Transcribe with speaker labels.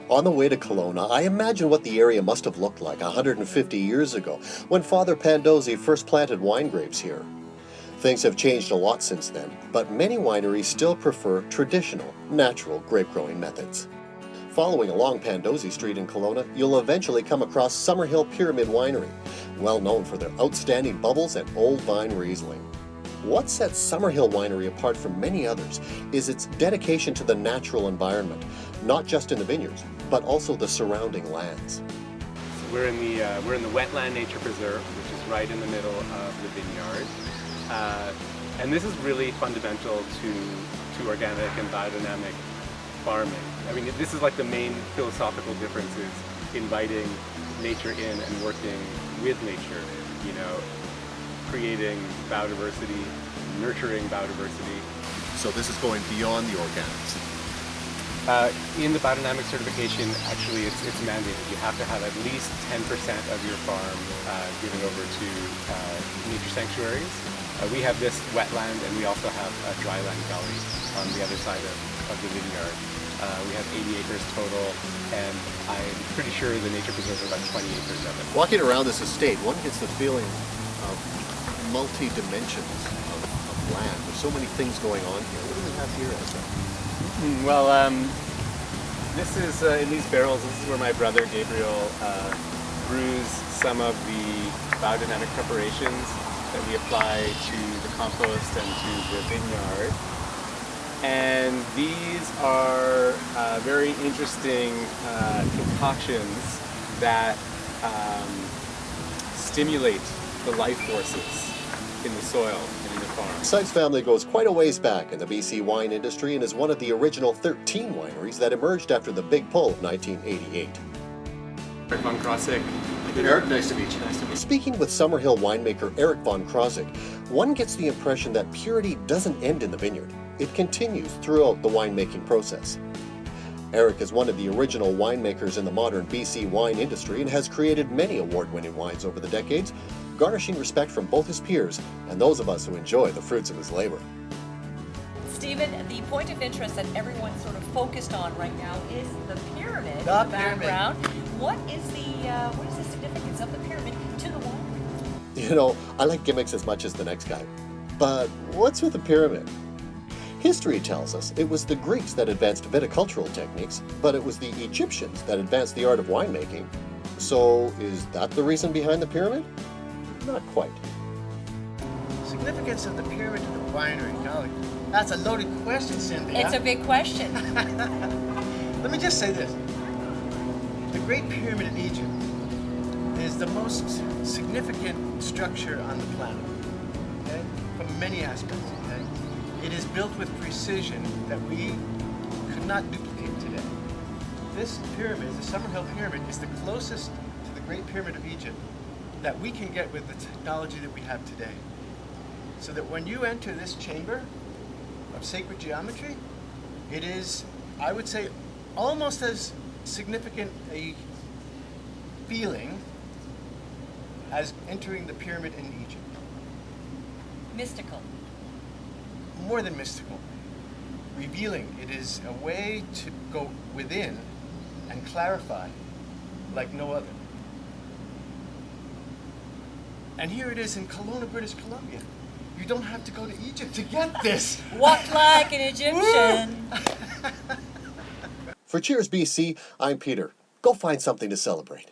Speaker 1: On the way to Kelowna, I imagine what the area must have looked like 150 years ago when Father Pandozzi first planted wine grapes here. Things have changed a lot since then, but many wineries still prefer traditional, natural grape growing methods. Following along Pandozzi Street in Kelowna, you'll eventually come across SummerHill Winery, well known for their outstanding bubbles and old vine Riesling. What sets SummerHill Winery apart from many others is its dedication to the natural environment, not just in the vineyards, but also the surrounding lands.
Speaker 2: We're in the Wetland Nature Preserve, which is right in the middle of the vineyard, and this is really fundamental to organic and biodynamic farming. I mean, this is like the main philosophical difference is inviting nature in and working with nature. You know, creating biodiversity, nurturing biodiversity.
Speaker 1: So this is going beyond the organics.
Speaker 2: In the biodynamic certification, actually it's mandated. You have to have at least 10% of your farm given over to nature sanctuaries. We have this wetland and we also have a dryland gully on the other side of the vineyard. We have 80 acres total, and I'm pretty sure the nature preserves are about 20 acres of it.
Speaker 1: Walking around this estate, one gets the feeling of multi-dimensions of land. There's so many things going on here. What do we have here, Ezra?
Speaker 2: Well, this is, in these barrels, this is where my brother Gabriel brews some of the biodynamic preparations that we apply to the compost and to the vineyard. And these are very interesting concoctions that stimulate the life forces in the soil and in the farm.
Speaker 1: Sykes family goes quite a ways back in the BC wine industry and is one of the original 13 wineries that emerged after the big pull of 1988.
Speaker 2: Eric von Krosigk.
Speaker 1: Eric, nice to meet you. Nice to meet you. Speaking with SummerHill winemaker Eric von Krosigk, one gets the impression that purity doesn't end in the vineyard. It continues throughout the winemaking process. Eric is one of the original winemakers in the modern BC wine industry and has created many award-winning wines over the decades, garnishing respect from both his peers and those of us who enjoy the fruits of his labor.
Speaker 3: Stephen, the point of interest that everyone's sort of focused on right now is the pyramid in the background. What is the significance of the pyramid to the winery?
Speaker 1: You know, I like gimmicks as much as the next guy. But what's with the pyramid? History tells us it was the Greeks that advanced viticultural techniques, but it was the Egyptians that advanced the art of winemaking. So is that the reason behind the pyramid? Not quite.
Speaker 4: Significance of the pyramid to the winery, golly, that's a loaded question, Cynthia.
Speaker 3: It's a big question.
Speaker 4: Let me just say this. The Great Pyramid in Egypt is the most significant structure on the planet, okay? From many aspects, okay? It is built with precision that we could not duplicate today. This pyramid, the SummerHill Pyramid, is the closest to the Great Pyramid of Egypt that we can get with the technology that we have today. So that when you enter this chamber of sacred geometry, it is, I would say, almost as significant a feeling as entering the pyramid in Egypt.
Speaker 3: Mystical.
Speaker 4: More than mystical. Revealing. It is a way to go within and clarify like no other. And here it is in Kelowna, British Columbia. You don't have to go to Egypt to get this.
Speaker 3: Walk like an Egyptian.
Speaker 1: For Cheers BC, I'm Peter. Go find something to celebrate.